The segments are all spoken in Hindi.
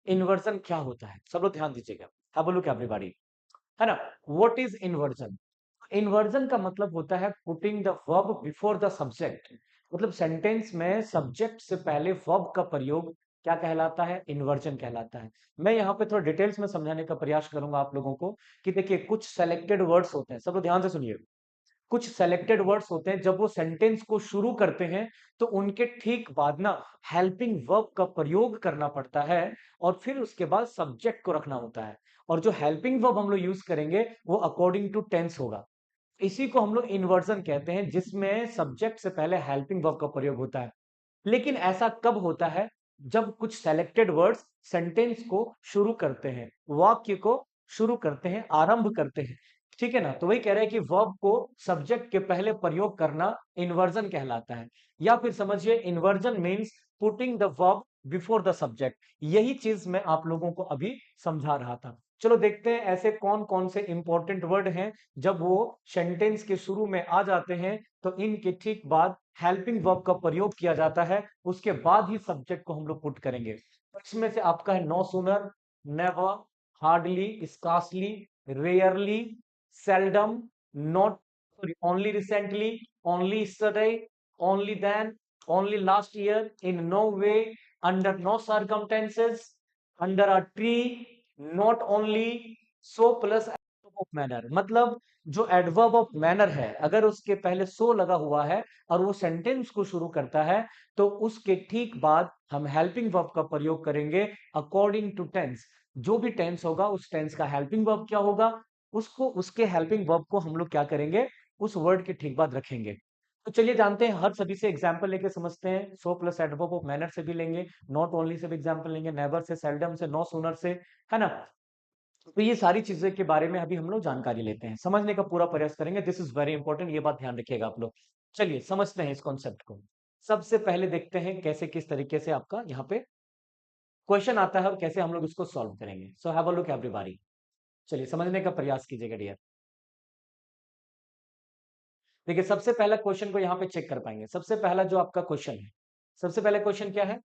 इन्वर्जन क्या होता है? सब लोग ध्यान दीजिएगा। हैव अ लुक एवरीबॉडी, है ना? What is inversion? इन्वर्जन का मतलब होता है putting the verb before the subject. मतलब सेंटेंस में सब्जेक्ट से पहले वर्ब का प्रयोग क्या कहलाता है? इन्वर्जन कहलाता है। मैं यहाँ पे थोड़ा डिटेल्स में समझाने का प्रयास करूंगा आप लोगों को कि देखिए कुछ सेलेक्टेड वर्ड्स होते हैं, सब लोग ध्यान से सुनिए। कुछ सेलेक्टेड वर्ड्स होते हैं, जब वो सेंटेंस को शुरू करते हैं तो उनके ठीक बाद ना हेल्पिंग वर्ब का प्रयोग करना पड़ता है और फिर उसके बाद सब्जेक्ट को रखना होता है। और जो हेल्पिंग वर्ब हम लोग यूज करेंगे वो अकॉर्डिंग टू टेंस होगा। इसी को हम लोग इन्वर्जन कहते हैं, जिसमें सब्जेक्ट से पहले हेल्पिंग वर्ब का प्रयोग होता है। लेकिन ऐसा कब होता है? जब कुछ सेलेक्टेड वर्ड्स सेंटेंस को शुरू करते हैं, वाक्य को शुरू करते हैं, आरंभ करते हैं। ठीक है ना? तो वही कह रहे हैं कि वर्ब को सब्जेक्ट के पहले प्रयोग करना इन्वर्जन कहलाता है। या फिर समझिए inversion means putting the verb before the subject. यही चीज मैं आप लोगों को अभी समझा रहा था। चलो देखते हैं ऐसे कौन कौन से इंपॉर्टेंट वर्ड हैं जब वो सेंटेंस के शुरू में आ जाते हैं तो इनके ठीक बाद हेल्पिंग वर्ब का प्रयोग किया जाता है, उसके बाद ही सब्जेक्ट को हम लोग पुट करेंगे। तो इसमें से आपका है no sooner, never, hardly, scarcely, rarely, seldom, not, sorry, only recently, only yesterday, only then, only last year, in no way, under no circumstances, under a tree, not only, so plus adverb of manner। मतलब जो एडवर्ब ऑफ मैनर है अगर उसके पहले सो लगा हुआ है और वो सेंटेंस को शुरू करता है तो उसके ठीक बाद हम हेल्पिंग वर्ब का प्रयोग करेंगे अकॉर्डिंग टू टेंस। जो भी टेंस होगा उस टेंस का हेल्पिंग वर्ब क्या होगा, उसको उसके हेल्पिंग वर्ब को हम लोग क्या करेंगे, उस वर्ड के ठीक बाद रखेंगे। तो चलिए जानते हैं, हर सभी से एग्जांपल लेके समझते हैं। सो प्लस एडवर्ब ऑफ मैनर से भी लेंगे, नॉट ओनली से भी एग्जांपल लेंगे, नेवर से, सेल्डम से, नो सूनर से, है ना? तो ये सारी चीजें के बारे में अभी हम लोग जानकारी लेते हैं, समझने का पूरा प्रयास करेंगे। दिस इज वेरी इंपॉर्टेंट, ये बात ध्यान रखिएगा आप लोग। चलिए समझते हैं इस कॉन्सेप्ट को। सबसे पहले देखते हैं कैसे किस तरीके से आपका यहाँ पे क्वेश्चन आता है और कैसे हम लोग इसको सॉल्व करेंगे। So have a look everybody. चलिए समझने का प्रयास कीजिएगा डियर। देखिए सबसे पहला क्वेश्चन को यहाँ पे चेक कर पाएंगे। सबसे पहला जो आपका क्वेश्चन है, सबसे पहला क्वेश्चन क्या है?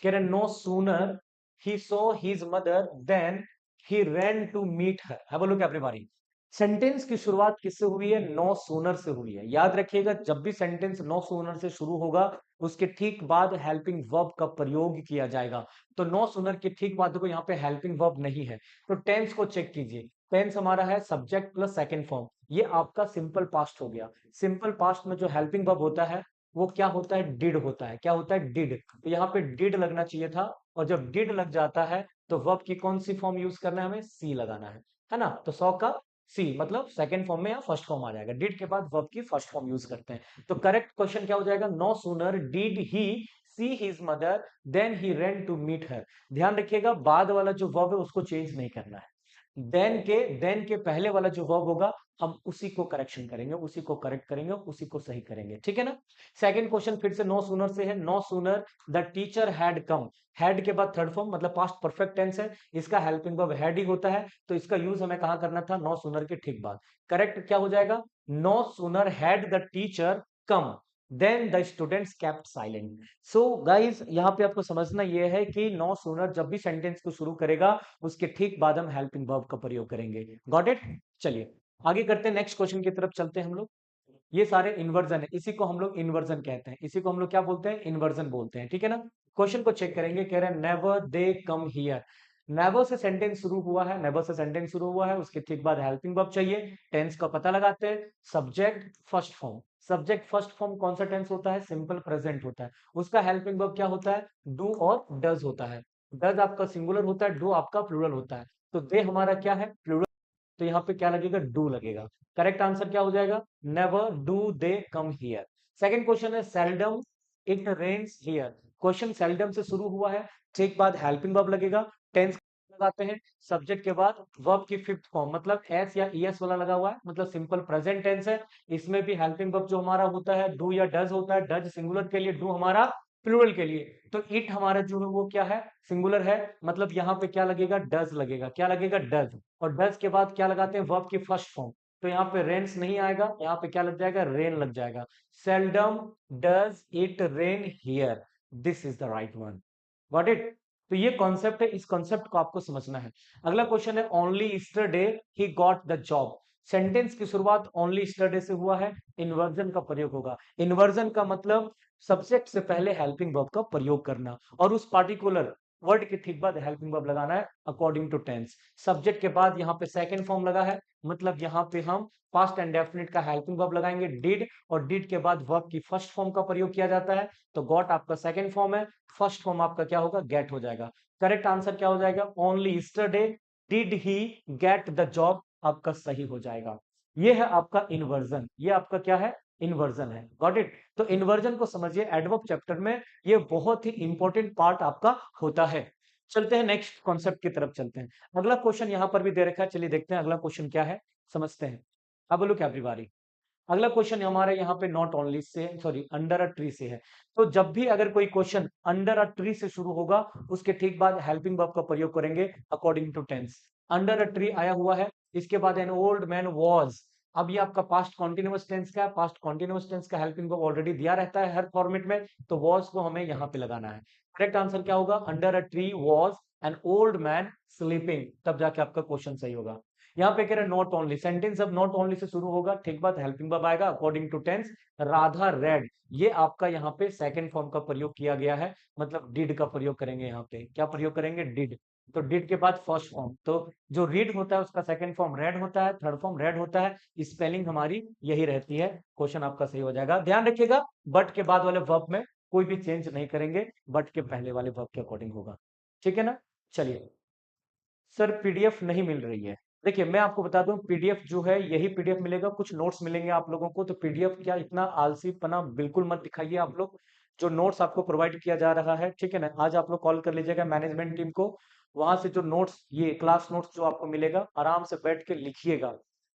कह रहे no sooner he saw his mother then he ran to meet her. Have a look everybody. Sentence की शुरुआत किससे हुई है? नो सूनर से हुई है। याद रखिएगा जब भी सेंटेंस नो सूनर से शुरू होगा उसके ठीक बाद हेल्पिंग वर्ब का प्रयोग किया जाएगा। तो नो सूनर के ठीक बाद देखो यहाँ पे हेल्पिंग वर्ब नहीं है। तो टेंस को चेक कीजिए। टेंस हमारा है सब्जेक्ट प्लस सेकंड फॉर्म। ये आपका सिंपल पास्ट हो गया। सिंपल पास्ट में जो हेल्पिंग वर्ब होता है वो क्या होता है? डिड होता है। क्या होता है? डिड। तो यहाँ पे डिड लगना चाहिए था, और जब डिड लग जाता है तो वर्ब की कौन सी फॉर्म यूज करना है? हमें सी लगाना है ना? तो 100 का सी मतलब सेकंड फॉर्म में या फर्स्ट फॉर्म आ जाएगा। डिड के बाद वर्ब की फर्स्ट फॉर्म यूज करते हैं। तो करेक्ट क्वेश्चन क्या हो जाएगा? No sooner did he see his mother then he ran to meet her. ध्यान रखिएगा बाद वाला जो वर्ब है उसको चेंज नहीं करना है। देन के पहले वाला जो वर्ब होगा हम उसी को करेक्शन करेंगे, उसी को करेक्ट करेंगे, उसी को सही करेंगे। ठीक है ना? सेकंड क्वेश्चन फिर से नो सूनर से है। No sooner the teacher had come. Had के बाद थर्ड फॉर्म मतलब पास्ट परफेक्ट टेंस है, इसका हेल्पिंग वर्ब हैड ही होता है। तो इसका यूज हमें कहां करना था? नो सूनर के ठीक बाद। करेक्ट क्या हो जाएगा? No sooner had the teacher come then the students kept silent. So guys यहाँ पे आपको समझना यह है कि नो सूनर जब भी सेंटेंस को शुरू करेगा उसके ठीक बाद हम हेल्पिंग वर्ब का प्रयोग करेंगे। Got it? चलिए आगे करते हैं, नेक्स्ट क्वेश्चन की तरफ चलते हैं हम लोग। ये सारे इन्वर्जन है, इसी को हम लोग इन्वर्जन कहते हैं, इसी को हम लोग क्या बोलते हैं? इन्वर्जन बोलते हैं। ठीक है ना? क्वेश्चन को चेक करेंगे। कह रहे हैं never they come here. Never say sentence शुरू हुआ है, नेवर से सेंटेंस शुरू हुआ है, उसके ठीक बाद हेल्पिंग वर्ब चाहिए। टेंस का पता लगाते हैं। Subject first form. Subject first form कौन सा टेंस होता है? सिंपल प्रेजेंट होता है। उसका हेल्पिंग वर्ब क्या होता है? डू और डज होता है। डज आपका सिंगुलर होता है, डू आपका प्लूरल होता है। तो दे हमारा क्या है? प्लूरल। तो यहाँ पे क्या लगेगा? डू लगेगा। करेक्ट आंसर क्या हो जाएगा? Never do they come here. Second question है seldom it rains here. Question seldom से शुरू हुआ है, ठीक बाद हेल्पिंग वर्ब लगेगा। टेंस लगाते हैं, सब्जेक्ट के बाद वर्ब की फिफ्थ फॉर्म मतलब एस या ईएस वाला लगा हुआ है, मतलब सिंपल प्रेजेंट टेंस है। इसमें भी हेल्पिंग वर्ब जो हमारा होता है डू या डज होता है। डज सिंगुलर के लिए, डू हमारा प्लूरल के लिए। तो इट हमारा जो है वो क्या है? सिंगुलर है, मतलब यहाँ पे क्या लगेगा? डज लगेगा। क्या लगेगा? डज। और डज के बाद क्या लगाते हैं? वर्ब की फर्स्ट फॉर्म। तो यहाँ पे रेन्स नहीं आएगा, यहाँ पे क्या लग जाएगा? रेन लग जाएगा। Seldom does it rain here, this is the right one. Got it? तो ये कॉन्सेप्ट है, इस कॉन्सेप्ट को आपको समझना है। अगला क्वेश्चन है only yesterday he got the job. Sentence की शुरुआत ओनली ईस्टरडे से हुआ है, इन्वर्जन का प्रयोग होगा। इन्वर्जन का मतलब सब्जेक्ट से पहले हेल्पिंग वर्ब का प्रयोग करना, और उस पार्टिकुलर वर्ड के ठीक बाद हेल्पिंग वर्ब लगाना है अकॉर्डिंग टू टेंस। सब्जेक्ट के बाद यहाँ पे सेकंड फॉर्म लगा है, मतलब यहाँ पे हम पास्ट एंड डेफिनिट का हेल्पिंग वर्ब लगाएंगे डिड, और डिड के बाद वर्ब की फर्स्ट फॉर्म का प्रयोग किया जाता है। तो गॉट आपका सेकंड फॉर्म है, फर्स्ट फॉर्म आपका क्या होगा, गेट हो जाएगा। करेक्ट आंसर क्या हो जाएगा, only yesterday did he get the job, आपका सही हो जाएगा। ये है आपका इन्वर्जन, ये आपका क्या है, इन्वर्जन है। Got it. तो इन्वर्जन को समझिए, एडवर्ब चैप्टर में ये बहुत ही इंपॉर्टेंट पार्ट आपका होता है। चलते हैं नेक्स्ट कॉन्सेप्ट की तरफ चलते हैं। अगला क्वेश्चन यहां पर भी दे रखा है, चलिए देखते हैं अगला क्वेश्चन क्या है, समझते हैं। अब लुक एवरीबॉडी, अगला क्वेश्चन हमारे यहाँ पे नॉट ओनली से, सॉरी, अंडर अ ट्री से है। तो जब भी अगर कोई क्वेश्चन अंडर अ ट्री से शुरू होगा, उसके ठीक बाद हेल्पिंग वर्ब का प्रयोग करेंगे according to tense. Under a tree आया हुआ है, इसके बाद एन ओल्ड मैन वॉज। अब ये आपका पास्ट कॉन्टिन्यूअस टेंस का है, पास्ट कॉन्टिन्यूअस टेंस का हेल्पिंग वर्ब ऑलरेडी दिया रहता है हर फॉर्मेट में, तो वॉज को हमें यहाँ पे लगाना है। करेक्ट आंसर क्या होगा, under a tree was an old man sleeping, तब जाके आपका क्वेश्चन सही होगा। यहाँ पे कह रहे नॉट ओनली, सेंटेंस अब नॉट ओनली से शुरू होगा, ठीक बात, हेल्पिंग वर्ब आएगा according to tense. Radha read, ये आपका यहाँ पे सेकंड फॉर्म का प्रयोग किया गया है, मतलब डिड का प्रयोग करेंगे। यहाँ पे क्या प्रयोग करेंगे, डिड। तो डिड के बाद फर्स्ट फॉर्म, तो जो रीड होता है उसका सेकंड फॉर्म रेड होता है, थर्ड फॉर्म रेड होता है, स्पेलिंग हमारी यही रहती है। क्वेश्चन आपका सही हो जाएगा। ध्यान रखिएगा, बट के बाद वाले वर्ब में कोई भी चेंज नहीं करेंगे, बट के पहले वाले वर्ब के अकॉर्डिंग होगा। ठीक है ना। चलिए, सर पीडीएफ नहीं मिल रही है। देखिए मैं आपको बता दूं, पीडीएफ जो है यही पीडीएफ मिलेगा, कुछ नोट्स मिलेंगे आप लोगों को। तो पीडीएफ क्या, इतना आलसीपना बिल्कुल मत दिखाइए आप लोग। जो नोट्स आपको प्रोवाइड किया जा रहा है, ठीक है ना, आज आप लोग कॉल कर लीजिएगा मैनेजमेंट टीम को, वहां से जो नोट्स, ये क्लास नोट्स जो आपको मिलेगा, आराम से बैठ के लिखिएगा,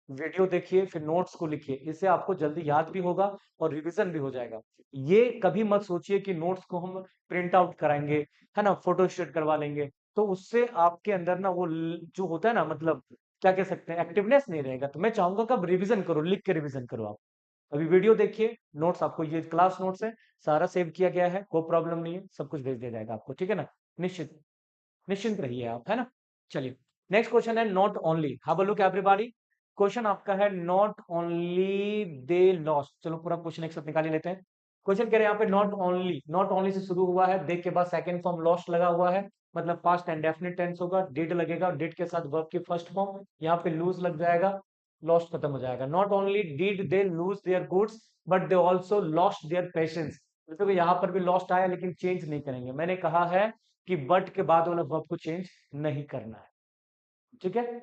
वीडियो देखिए, फिर नोट्स को लिखिए, इससे आपको जल्दी याद भी होगा और रिवीजन भी हो जाएगा। ये कभी मत सोचिए कि नोट्स को हम प्रिंट आउट कराएंगे, है ना, फोटो स्टेट करवा लेंगे, तो उससे आपके अंदर ना वो जो होता है ना, मतलब क्या कह सकते हैं, एक्टिवनेस नहीं रहेगा। तो मैं चाहूंगा कि आप रिवीजन करो, लिख के रिवीजन करो आप। अभी वीडियो देखिए, नोट्स आपको, ये क्लास नोट्स है, सारा सेव किया गया है, कोई प्रॉब्लम नहीं है, सब कुछ भेज दिया जाएगा आपको, ठीक है ना। निश्चित निश्चिंत रहिए आप, है ना। चलिए, नेक्स्ट क्वेश्चन है not only, have a look everybody. Question आपका है नॉट ओनली दे लॉस्ट। चलो पूरा क्वेश्चन एक साथ निकाल ही लेते हैं। क्वेश्चन कह रहे हैं यहाँ पे नॉट ओनली, नॉट ओनली से शुरू हुआ है, दे के बाद सेकंड फॉर्म लॉस्ट लगा हुआ है, मतलब पास्ट एंड डेफिनिट टेंस होगा, डिड लगेगा, डिड के साथ वर्ब की फर्स्ट फॉर्म, यहाँ पे लूज लग जाएगा, लॉस्ट खत्म हो जाएगा। Not only did they lose their goods, but they also lost their patience. देखो यहाँ पर भी लॉस्ट आया, लेकिन चेंज नहीं करेंगे, मैंने कहा है कि बट के बाद वाला वर्ब को चेंज नहीं करना है। ठीक है।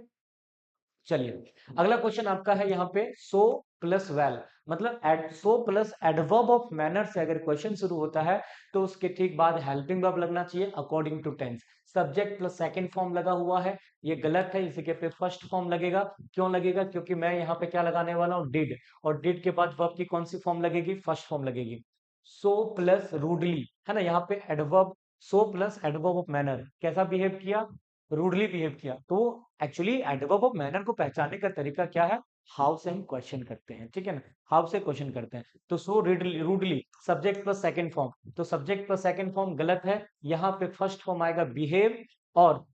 चलिए, अगला क्वेश्चन आपका है यहाँ पे सो प्लस वेल, मतलब add, so plus adverb of manner से अगर क्वेश्चन शुरू होता है, तो उसके ठीक बाद हेल्पिंग वर्ब लगना चाहिए according to tense. Subject plus second form लगा हुआ है, ये गलत है, इसी के पे फर्स्ट फॉर्म लगेगा। क्यों लगेगा, क्योंकि मैं यहाँ पे क्या लगाने वाला हूँ, डिड, और डिड के बाद वर्ब की कौन सी फॉर्म लगेगी, फर्स्ट फॉर्म लगेगी। सो प्लस रूडली, है ना, यहाँ पे adverb, so plus adverb of manner, कैसा बिहेव किया, रूडली बिहेव किया। तो एक्चुअली एडवर्ब ऑफ मैनर को पहचानने का तरीका क्या है, हाउ से हम क्वेश्चन करते हैं, ठीक है ना, हाउ से क्वेश्चन करते हैं। तो so rudely, subject plus second form, तो सब्जेक्ट प्लस सेकंड फॉर्म गलत है, यहाँ पे फर्स्ट फॉर्म आएगा बिहेव, और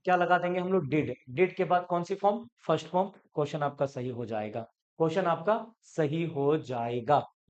क्या लगा देंगे हम लोग, डिड, डिड के बाद कौन सी फॉर्म, फर्स्ट फॉर्म। क्वेश्चन आपका सही हो जाएगा, क्वेश्चन आपका सही हो जाएगा।